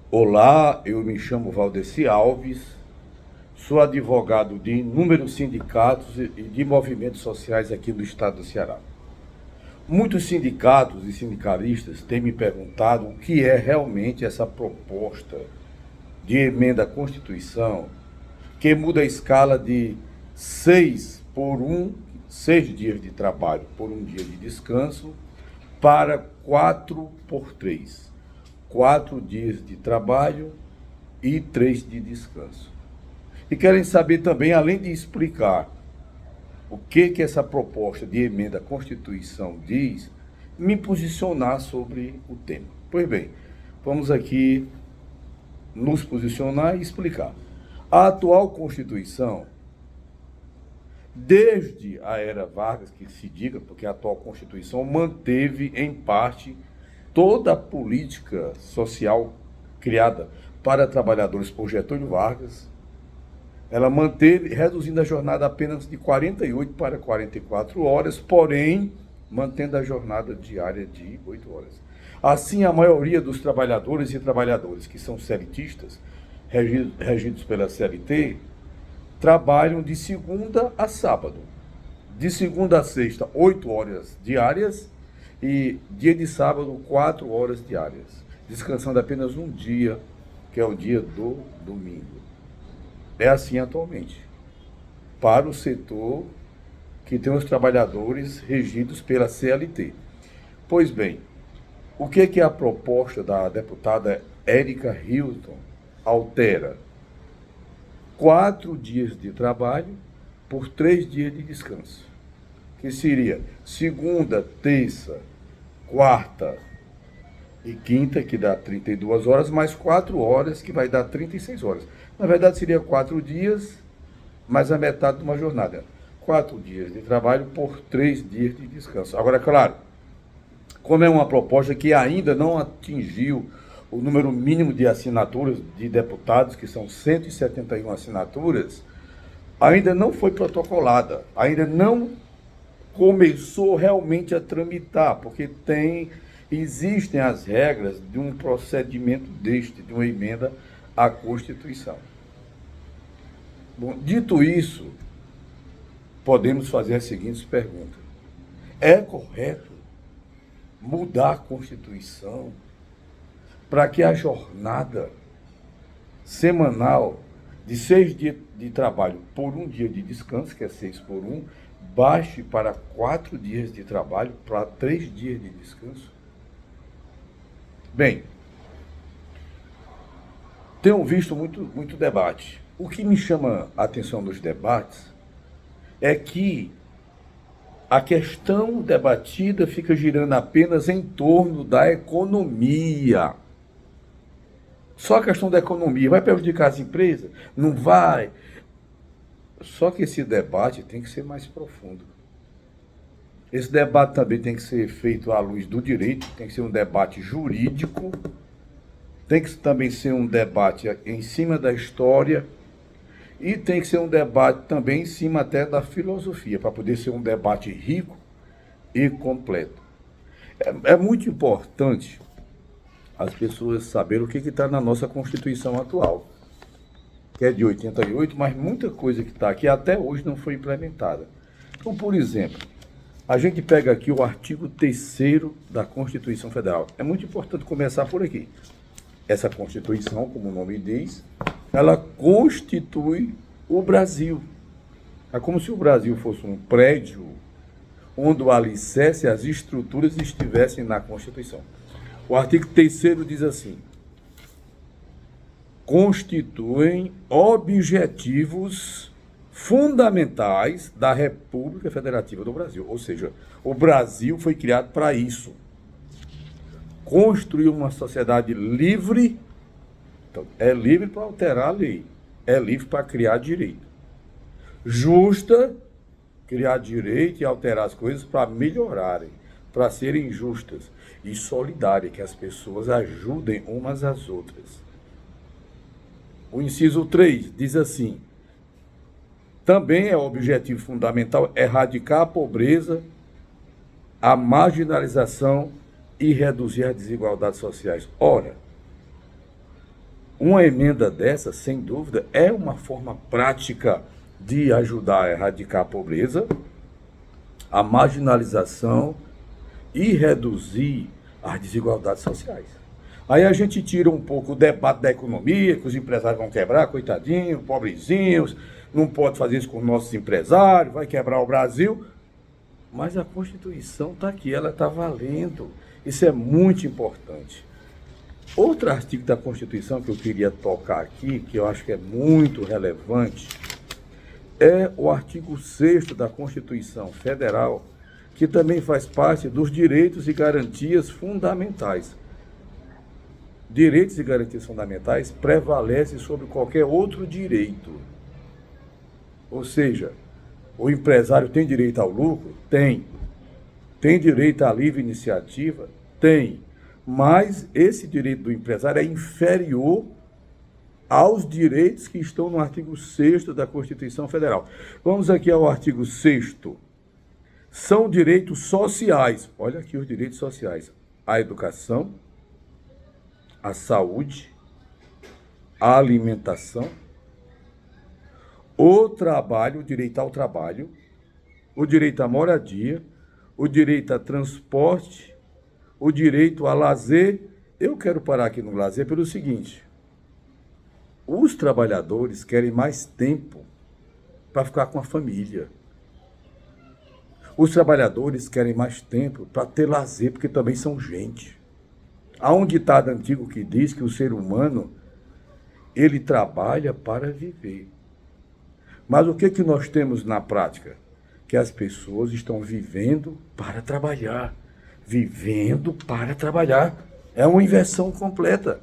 Olá, eu me chamo Valdeci Alves, sou advogado de inúmeros sindicatos e de movimentos sociais aqui do estado do Ceará. Muitos sindicatos e sindicalistas têm me perguntado o que é realmente essa proposta de emenda à Constituição que muda a escala de 6 dias de trabalho por um dia de descanso para 4 por 3. 4 dias de trabalho e 3 de descanso. E querem saber também, além de explicar o que essa proposta de emenda à Constituição diz, me posicionar sobre o tema. Pois bem, vamos aqui nos posicionar e explicar. A atual Constituição, desde a era Vargas, que se diga, porque a atual Constituição manteve, em parte, toda a política social criada para trabalhadores por Getúlio Vargas. Ela manteve, reduzindo a jornada apenas de 48 para 44 horas, porém, mantendo a jornada diária de 8 horas. Assim, a maioria dos trabalhadores e trabalhadoras que são CLTistas, regidos pela CLT, trabalham de segunda a sábado. De segunda a sexta, 8 horas diárias, e dia de sábado, 4 horas diárias, descansando apenas um dia, que é o dia do domingo. É assim atualmente, para o setor que tem os trabalhadores regidos pela CLT. Pois bem, o que a proposta da deputada Érica Hilton altera? 4 dias de trabalho por 3 dias de descanso, que seria segunda, terça, quarta e quinta, que dá 32 horas, mais 4 horas, que vai dar 36 horas. Na verdade, seria 4 dias, mais a metade de uma jornada. 4 dias de trabalho por 3 dias de descanso. Agora, claro, como é uma proposta que ainda não atingiu o número mínimo de assinaturas de deputados, que são 171 assinaturas, ainda não foi protocolada, ainda não começou realmente a tramitar, porque existem as regras de um procedimento de uma emenda à Constituição. Bom, dito isso, podemos fazer as seguintes perguntas. É correto mudar a Constituição para que a jornada semanal de 6 dias de trabalho por um dia de descanso, que é 6 por 1, baixe para 4 dias de trabalho para 3 dias de descanso? Bem, tenho visto muito debate. O que me chama a atenção nos debates é que a questão debatida fica girando apenas em torno da economia. Só a questão da economia. Vai prejudicar as empresas? Não vai. Só que esse debate tem que ser mais profundo. Esse debate também tem que ser feito à luz do direito, tem que ser um debate jurídico, tem que também ser um debate em cima da história e tem que ser um debate também em cima até da filosofia, para poder ser um debate rico e completo. É muito importante as pessoas saberem o que está na nossa Constituição atual, que é de 88, mas muita coisa que está aqui até hoje não foi implementada. Então, por exemplo, a gente pega aqui o artigo 3º da Constituição Federal. É muito importante começar por aqui. Essa Constituição, como o nome diz, ela constitui o Brasil. É como se o Brasil fosse um prédio onde o alicerce e as estruturas estivessem na Constituição. O artigo 3º diz assim: constituem objetivos fundamentais da República Federativa do Brasil. Ou seja, o Brasil foi criado para isso. Construir uma sociedade livre. Então, é livre para alterar a lei. É livre para criar direito. Justa, criar direito e alterar as coisas para melhorarem, para serem justas. E solidária, que as pessoas ajudem umas às outras. O inciso 3 diz assim: também é objetivo fundamental erradicar a pobreza, a marginalização e reduzir as desigualdades sociais. Ora, Uma emenda dessa, sem dúvida, é uma forma prática de ajudar a erradicar a pobreza, a marginalização e reduzir as desigualdades sociais. Aí a gente tira um pouco o debate da economia, que os empresários vão quebrar, coitadinhos, pobrezinhos, não pode fazer isso com nossos empresários, vai quebrar o Brasil. Mas a Constituição está aqui, ela está valendo. Isso é muito importante. Outro artigo da Constituição que eu queria tocar aqui, que eu acho que é muito relevante, é o artigo 6º da Constituição Federal, que também faz parte dos direitos e garantias fundamentais. Direitos e garantias fundamentais prevalecem sobre qualquer outro direito. Ou seja, o empresário tem direito ao lucro? Tem. Tem direito à livre iniciativa? Tem. Mas esse direito do empresário é inferior aos direitos que estão no artigo 6º da Constituição Federal. Vamos aqui ao artigo 6º. São direitos sociais. Olha aqui os direitos sociais. A educação, a saúde, a alimentação, o trabalho, o direito ao trabalho, o direito à moradia, o direito a transporte, o direito a lazer. Eu quero parar aqui no lazer pelo seguinte: os trabalhadores querem mais tempo para ficar com a família. Os trabalhadores querem mais tempo para ter lazer, porque também são gente. Há um ditado antigo que diz que o ser humano, ele trabalha para viver. Mas o que nós temos na prática? Que as pessoas estão vivendo para trabalhar. Vivendo para trabalhar. É uma inversão completa.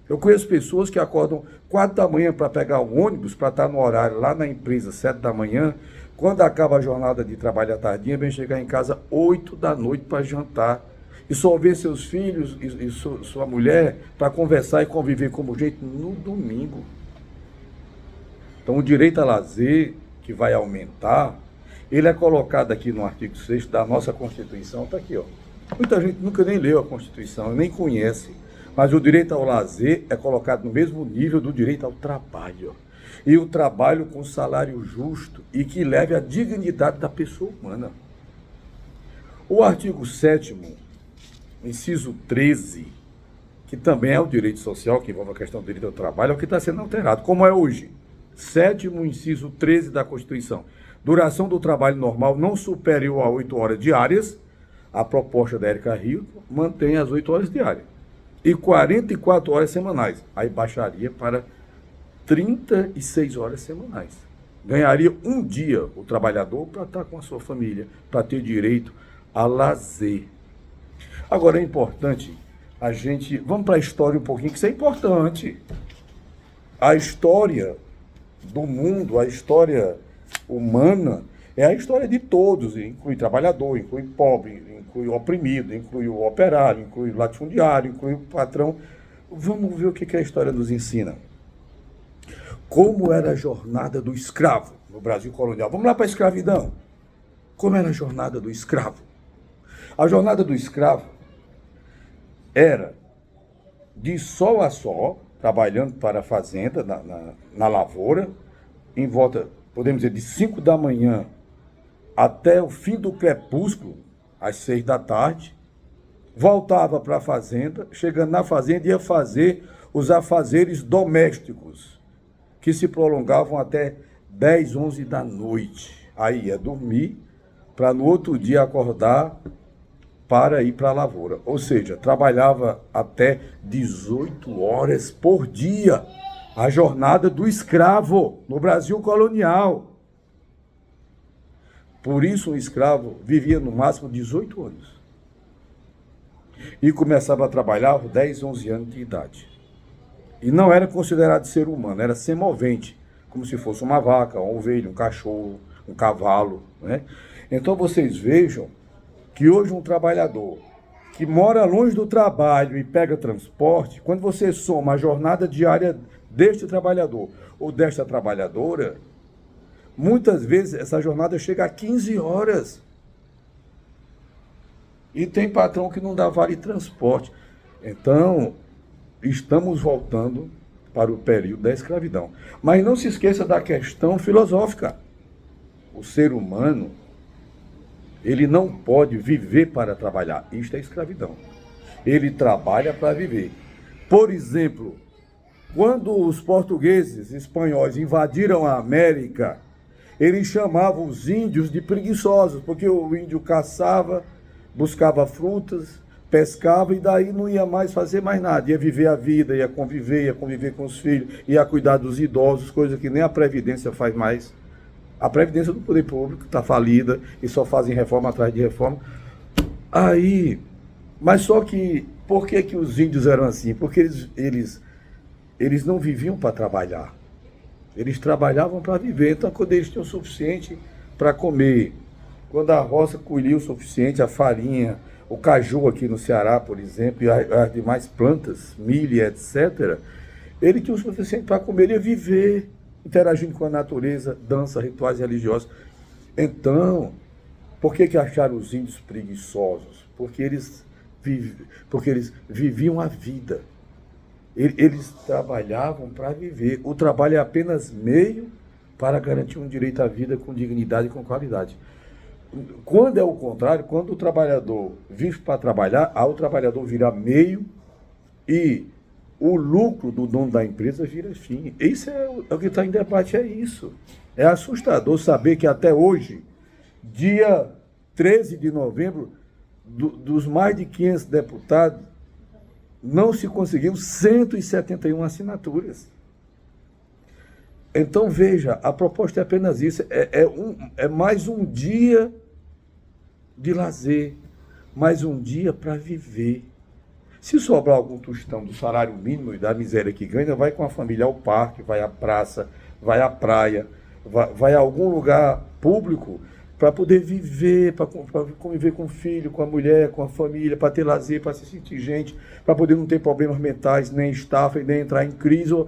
Eu conheço pessoas que acordam 4 da manhã para pegar o ônibus, para estar no horário lá na empresa, 7 da manhã. Quando acaba a jornada de trabalho à tardinha, vem chegar em casa 8 da noite para jantar. E só ver seus filhos e sua mulher para conversar e conviver como jeito no domingo. Então, o direito a lazer, que vai aumentar, ele é colocado aqui no artigo 6º da nossa Constituição, está aqui, ó. Muita gente nunca nem leu a Constituição, nem conhece, mas o direito ao lazer é colocado no mesmo nível do direito ao trabalho. E o trabalho com salário justo e que leve à dignidade da pessoa humana. O artigo 7º, inciso 13, que também é o direito social, que envolve a questão do direito ao trabalho, é o que está sendo alterado, como é hoje. 7º, inciso 13 da Constituição. Duração do trabalho normal não superior a 8 horas diárias. A proposta da Érica Rio mantém as 8 horas diárias. E 44 horas semanais. Aí baixaria para 36 horas semanais. Ganharia um dia o trabalhador para estar com a sua família, para ter direito a lazer. Agora é importante a gente... Vamos para a história um pouquinho, que isso é importante. A história do mundo, a história humana, é a história de todos, inclui trabalhador, inclui pobre, inclui o oprimido, inclui o operário, inclui o latifundiário, inclui o patrão. Vamos ver o que a história nos ensina. Como era a jornada do escravo no Brasil colonial. Vamos lá para a escravidão. Como era a jornada do escravo? A jornada do escravo era de sol a sol, trabalhando para a fazenda, na lavoura, em volta, podemos dizer, de 5 da manhã até o fim do crepúsculo, às 6 da tarde, voltava para a fazenda, chegando na fazenda ia fazer os afazeres domésticos, que se prolongavam até 10, 11 da noite. Aí ia dormir, para no outro dia acordar para ir para a lavoura. Ou seja, trabalhava até 18 horas por dia. A jornada do escravo no Brasil colonial. Por isso, um escravo vivia no máximo 18 anos. E começava a trabalhar aos 10, 11 anos de idade. E não era considerado ser humano, era semovente, como se fosse uma vaca, uma ovelha, um cachorro, um cavalo, né? Então vocês vejam que hoje um trabalhador que mora longe do trabalho e pega transporte, quando você soma a jornada diária deste trabalhador ou desta trabalhadora, muitas vezes essa jornada chega a 15 horas. E tem patrão que não dá vale transporte. Então, estamos voltando para o período da escravidão. Mas não se esqueça da questão filosófica. O ser humano, ele não pode viver para trabalhar. Isto é escravidão. Ele trabalha para viver. Por exemplo, quando os portugueses, espanhóis invadiram a América, eles chamavam os índios de preguiçosos, porque o índio caçava, buscava frutas, pescava e daí não ia mais fazer mais nada. Ia viver a vida, ia conviver com os filhos, ia cuidar dos idosos, coisa que nem a Previdência faz mais. A Previdência do Poder Público está falida e só fazem reforma atrás de reforma. Aí, mas só que, por que os índios eram assim? Porque eles não viviam para trabalhar. Eles trabalhavam para viver. Então, quando eles tinham o suficiente para comer, quando a roça colhia o suficiente, a farinha, o caju aqui no Ceará, por exemplo, e as demais plantas, milho, etc., ele tinha o suficiente para comer e viver, interagindo com a natureza, dança, rituais religiosos. Então, por que acharam os índios preguiçosos? Porque eles viviam a vida. Eles trabalhavam para viver. O trabalho é apenas meio para garantir um direito à vida com dignidade e com qualidade. Quando é o contrário, quando o trabalhador vive para trabalhar, o trabalhador vira meio e o lucro do dono da empresa vira fim. Isso é o que está em debate, é isso. É assustador saber que até hoje, dia 13 de novembro, dos mais de 500 deputados, não se conseguiu 171 assinaturas. Então, veja, a proposta é apenas isso, é mais um dia de lazer, mais um dia para viver. Se sobrar algum tostão do salário mínimo e da miséria que ganha, vai com a família ao parque, vai à praça, vai à praia, vai a algum lugar público para poder viver, para conviver com o filho, com a mulher, com a família, para ter lazer, para se sentir gente, para poder não ter problemas mentais, nem estafa, nem entrar em crise, ou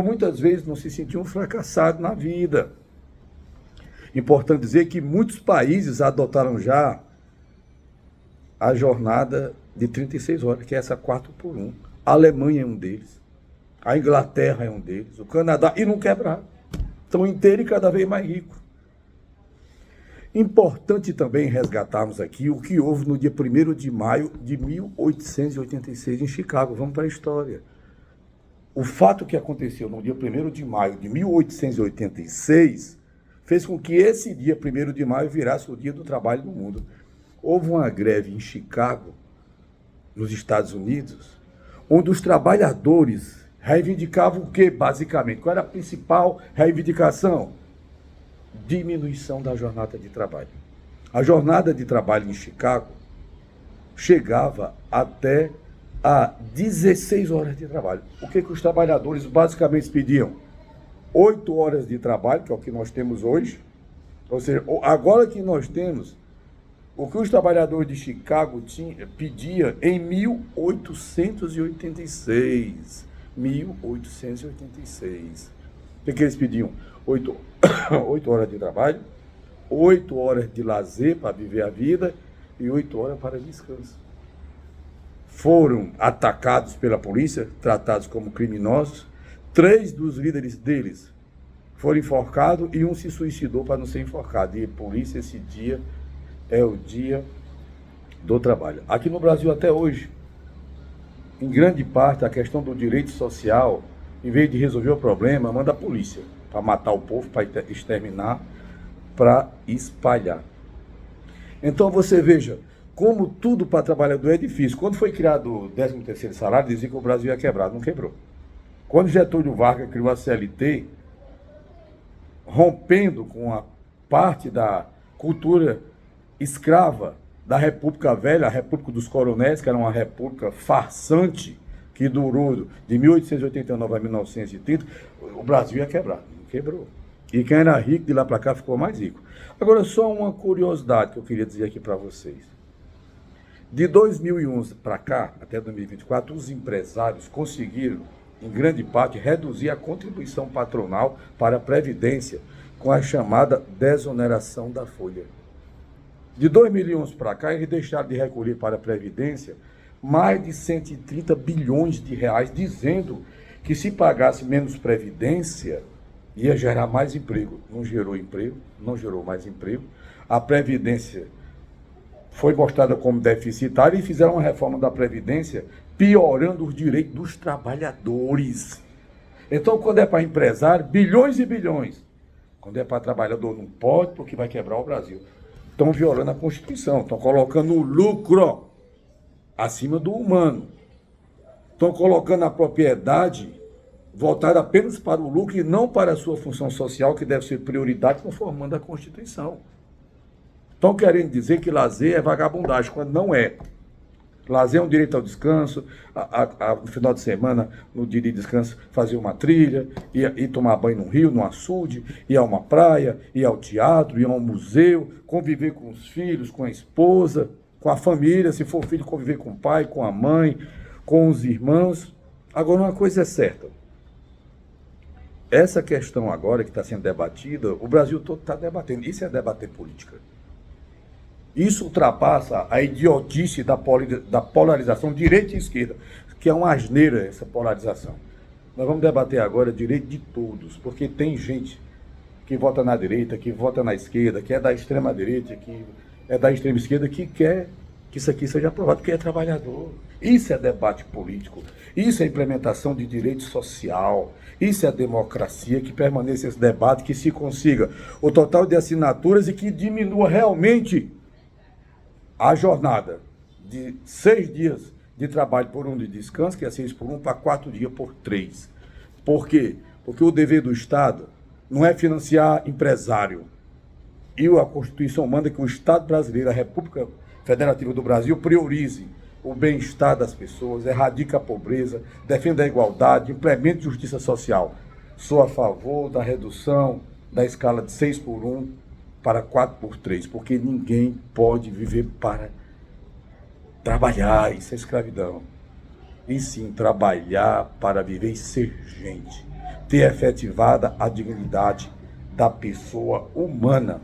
muitas vezes não se sentir um fracassado na vida. Importante dizer que muitos países adotaram já a jornada de 36 horas, que é essa 4x1. A Alemanha é um deles, a Inglaterra é um deles, o Canadá, e não quebraram. Estão inteiros e cada vez mais ricos. Importante também resgatarmos aqui o que houve no dia 1º de maio de 1886 em Chicago. Vamos para a história. O fato que aconteceu no dia 1º de maio de 1886 fez com que esse dia 1º de maio virasse o dia do trabalho no mundo. Houve uma greve em Chicago, nos Estados Unidos, onde os trabalhadores reivindicavam o quê, basicamente? Qual era a principal reivindicação? Diminuição da jornada de trabalho. A jornada de trabalho em Chicago chegava até a 16 horas de trabalho. O que os trabalhadores basicamente pediam? 8 horas de trabalho, que é o que nós temos hoje. Ou seja, agora que nós temos, o que os trabalhadores de Chicago pediam em 1886. 1886. O que eles pediam? 8 horas de trabalho, 8 horas de lazer para viver a vida e 8 horas para descanso. Foram atacados pela polícia, tratados como criminosos. 3 dos líderes deles foram enforcados e um se suicidou para não ser enforcado. E por isso esse dia é o dia do trabalho. Aqui no Brasil até hoje, em grande parte, a questão do direito social, em vez de resolver o problema, manda a polícia para matar o povo, para exterminar, para espalhar. Então você veja, como tudo para trabalhador é difícil. Quando foi criado o 13º salário, dizia que o Brasil ia quebrar, não quebrou. Quando Getúlio Vargas criou a CLT, rompendo com a parte da cultura escrava da República Velha, a República dos Coronéis, que era uma república farsante, que durou de 1889 a 1930, o Brasil ia quebrar. Não quebrou. E quem era rico de lá para cá ficou mais rico. Agora, só uma curiosidade que eu queria dizer aqui para vocês. De 2011 para cá, até 2024, os empresários conseguiram, em grande parte, reduzir a contribuição patronal para a Previdência com a chamada desoneração da folha. De 2011 para cá, eles deixaram de recolher para a Previdência mais de 130 bilhões de reais, dizendo que se pagasse menos previdência, ia gerar mais emprego. Não gerou emprego, não gerou mais emprego. A Previdência foi mostrada como deficitária e fizeram uma reforma da Previdência piorando os direitos dos trabalhadores. Então, quando é para empresário, bilhões e bilhões. Quando é para trabalhador, não pode, porque vai quebrar o Brasil. Estão violando a Constituição, estão colocando o lucro acima do humano. Estão colocando a propriedade voltada apenas para o lucro e não para a sua função social, que deve ser prioridade, conformando a Constituição. Estão querendo dizer que lazer é vagabundagem, quando não é. Lazer é um direito ao descanso, no final de semana, no dia de descanso, fazer uma trilha, ir tomar banho num rio, num açude, ir a uma praia, ir ao teatro, ir a um museu, conviver com os filhos, com a esposa, com a família, se for filho, conviver com o pai, com a mãe, com os irmãos. Agora, uma coisa é certa. Essa questão agora que está sendo debatida, o Brasil todo está debatendo. Isso é debater política. Isso ultrapassa a idiotice da polarização direita e esquerda, que é uma asneira essa polarização. Nós vamos debater agora direito de todos, porque tem gente que vota na direita, que vota na esquerda, que é da extrema direita, que é da extrema esquerda, que quer que isso aqui seja aprovado, porque é trabalhador. Isso é debate político, isso é implementação de direito social, isso é democracia, que permaneça esse debate, que se consiga o total de assinaturas e que diminua realmente a jornada de 6 dias de trabalho por 1 de descanso, que é 6 por 1, para 4 dias por 3. Por quê? Porque o dever do Estado não é financiar empresário. E a Constituição manda que o Estado brasileiro, a República Federativa do Brasil, priorize o bem-estar das pessoas, erradique a pobreza, defenda a igualdade, implemente justiça social. Sou a favor da redução da escala de 6 por 1 para 4 por 3, porque ninguém pode viver para trabalhar, isso é escravidão. E sim, trabalhar para viver e ser gente, ter efetivada a dignidade da pessoa humana.